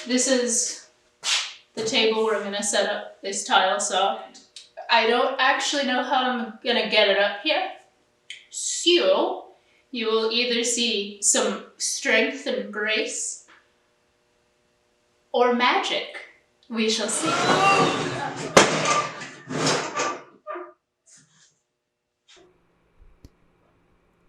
This is the table where I'm gonna set up this tile saw. I don't actually know how I'm gonna get it up here. So you will either see some strength and grace or magic. We shall see.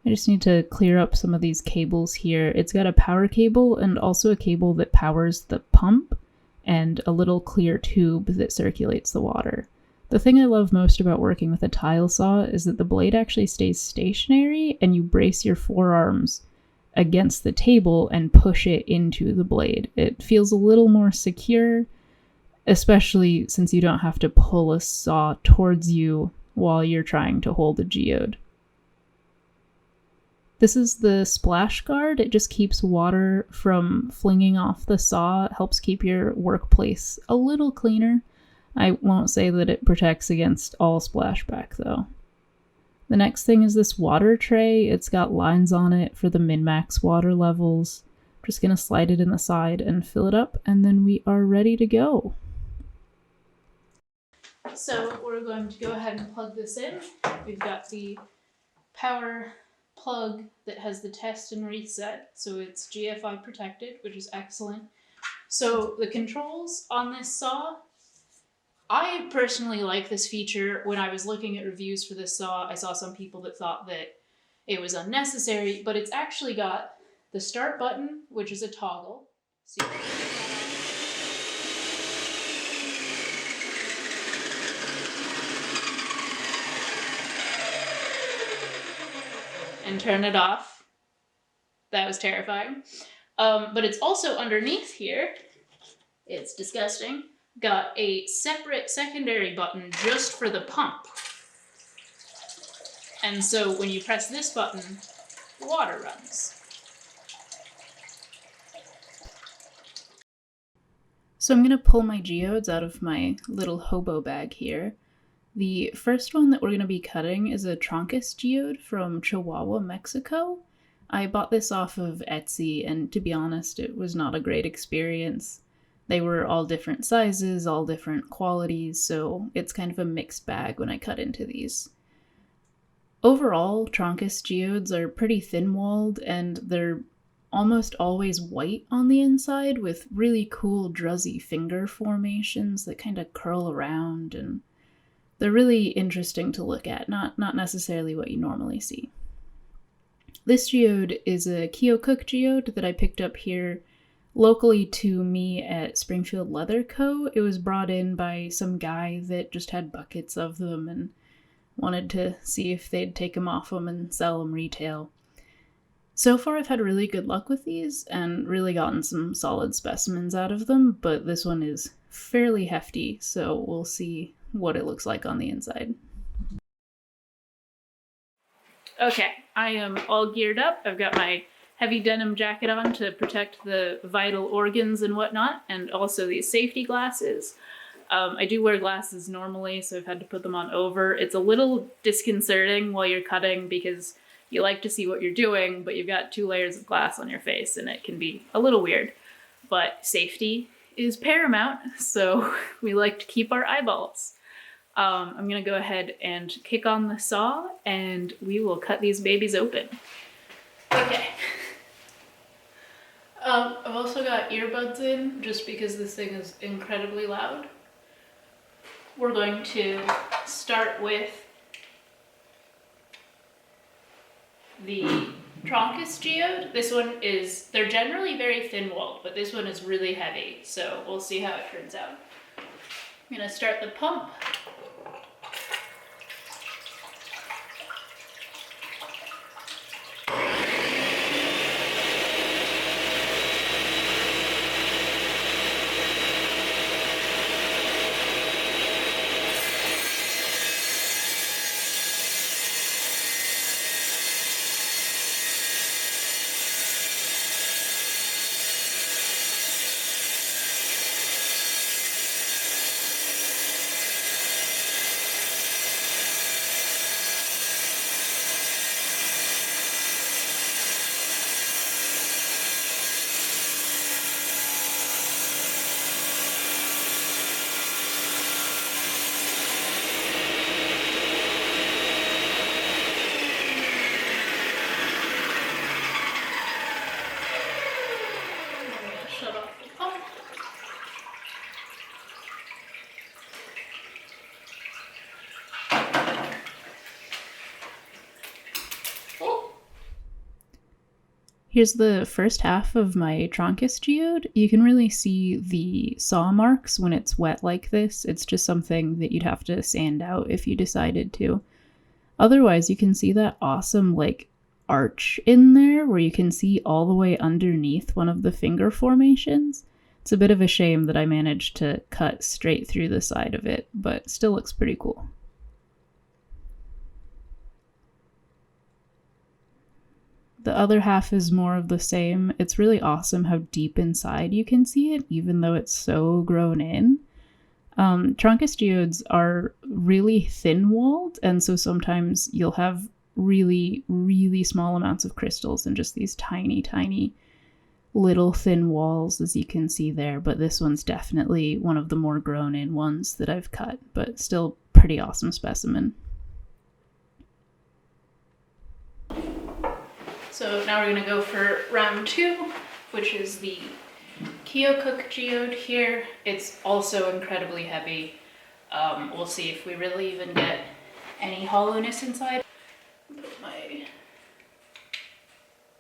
I just need to clear up some of these cables here. It's got a power cable and also a cable that powers the pump and a little clear tube that circulates the water. The thing I love most about working with a tile saw is that the blade actually stays stationary and you brace your forearms against the table and push it into the blade. It feels a little more secure, especially since you don't have to pull a saw towards you while you're trying to hold a geode. This is the splash guard. It just keeps water from flinging off the saw. It helps keep your workplace a little cleaner. I won't say that it protects against all splashback though. The next thing is this water tray. It's got lines on it for the min-max water levels. I'm just gonna slide it in the side and fill it up, and then we are ready to go. So we're going to go ahead and plug this in. We've got the power plug that has the test and reset, so it's GFI protected, which is excellent. So the controls on this saw, I personally like this feature. When I was looking at reviews for this saw, I saw some people that thought that it was unnecessary, but it's actually got the start button, which is a toggle. See? And turn it off. That was terrifying. But it's also underneath here. It's disgusting. Got a separate secondary button just for the pump. And so when you press this button, water runs. So I'm gonna pull my geodes out of my little hobo bag here. The first one that we're going to be cutting is a Trancas geode from Chihuahua, Mexico. I bought this off of Etsy, and to be honest, it was not a great experience. They were all different sizes, all different qualities, so it's kind of a mixed bag when I cut into these. Overall, Trancas geodes are pretty thin-walled, and they're almost always white on the inside with really cool druzzy finger formations that kind of curl around, and they're really interesting to look at, not necessarily what you normally see. This geode is a Keokuk geode that I picked up here locally to me at Springfield Leather Co. It was brought in by some guy that just had buckets of them and wanted to see if they'd take them off them and sell them retail. So far I've had really good luck with these and really gotten some solid specimens out of them, but this one is fairly hefty, so we'll see what it looks like on the inside. Okay, I am all geared up. I've got my heavy denim jacket on to protect the vital organs and whatnot, and also these safety glasses. I do wear glasses normally, so I've had to put them on over. It's a little disconcerting while you're cutting because you like to see what you're doing, but you've got 2 layers of glass on your face and it can be a little weird. But safety is paramount, so we like to keep our eyeballs. I'm gonna go ahead and kick on the saw and we will cut these babies open. Okay. I've also got earbuds in just because this thing is incredibly loud. We're going to start with the Trancas geode. This one is, they're generally very thin-walled, but this one is really heavy, so we'll see how it turns out. I'm gonna start the pump. Here's the first half of my Trancas geode. You can really see the saw marks when it's wet like this. It's just something that you'd have to sand out if you decided to. Otherwise, you can see that awesome like arch in there where you can see all the way underneath one of the finger formations. It's a bit of a shame that I managed to cut straight through the side of it, but still looks pretty cool. The other half is more of the same. It's really awesome how deep inside you can see it, even though it's so grown in. Trancas geodes are really thin-walled, and so sometimes you'll have really, really small amounts of crystals and just these tiny, tiny little thin walls, as you can see there. But this one's definitely one of the more grown-in ones that I've cut, but still pretty awesome specimen. So now we're going to go for round 2, which is the Keokuk geode here. It's also incredibly heavy. We'll see if we really even get any hollowness inside.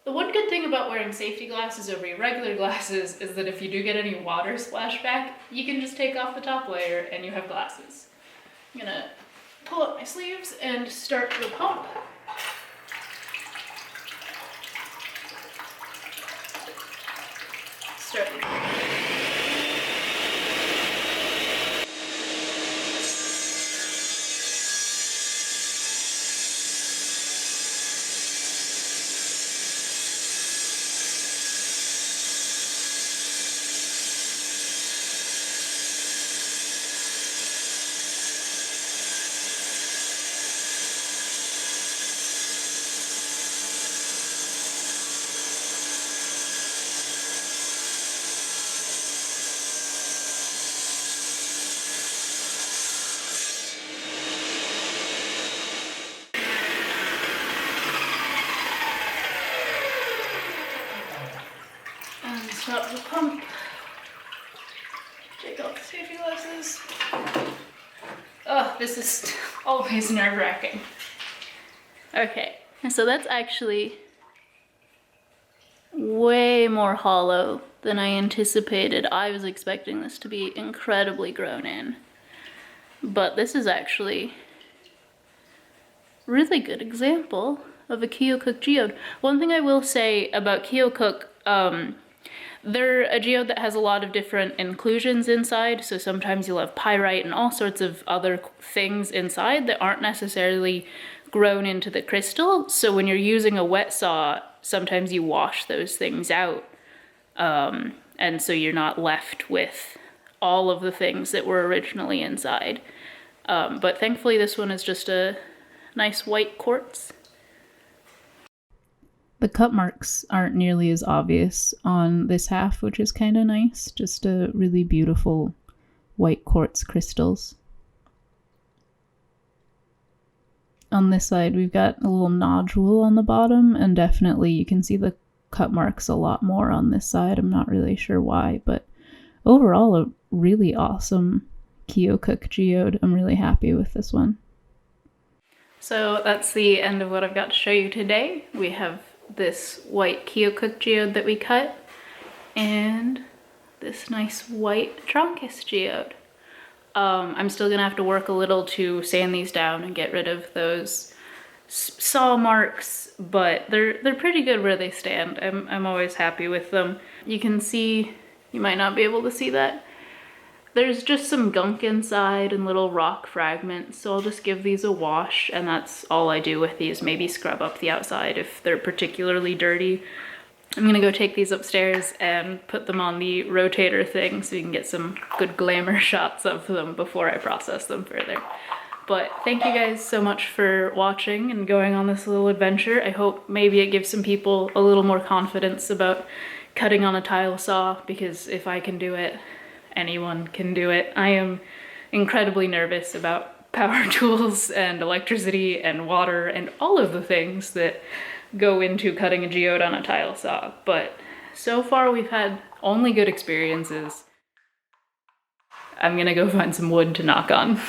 The one good thing about wearing safety glasses over your regular glasses is that if you do get any water splashback, you can just take off the top layer and you have glasses. I'm going to pull up my sleeves and start the pump. Start the stop the pump. Take off the safety glasses. Oh, this is always nerve-wracking. Okay, so that's actually way more hollow than I anticipated. I was expecting this to be incredibly grown in, but this is actually a really good example of a Keokuk geode. One thing I will say about Keokuk, they're a geode that has a lot of different inclusions inside, so sometimes you'll have pyrite and all sorts of other things inside that aren't necessarily grown into the crystal. So when you're using a wet saw, sometimes you wash those things out, and so you're not left with all of the things that were originally inside. But thankfully this one is just a nice white quartz. The cut marks aren't nearly as obvious on this half, which is kind of nice. Just a really beautiful white quartz crystals. On this side, we've got a little nodule on the bottom, and definitely you can see the cut marks a lot more on this side. I'm not really sure why, but overall a really awesome Keokuk geode. I'm really happy with this one. So that's the end of what I've got to show you today. We have this white Keokuk geode that we cut, and this nice white Trancas geode. I'm still gonna have to work a little to sand these down and get rid of those saw marks, but they're pretty good where they stand. I'm always happy with them. You can see, you might not be able to see that, there's just some gunk inside and little rock fragments, so I'll just give these a wash, and that's all I do with these. Maybe scrub up the outside if they're particularly dirty. I'm gonna go take these upstairs and put them on the rotator thing so you can get some good glamour shots of them before I process them further. But thank you guys so much for watching and going on this little adventure. I hope maybe it gives some people a little more confidence about cutting on a tile saw, because if I can do it, anyone can do it. I am incredibly nervous about power tools and electricity and water and all of the things that go into cutting a geode on a tile saw, but so far we've had only good experiences. I'm gonna go find some wood to knock on.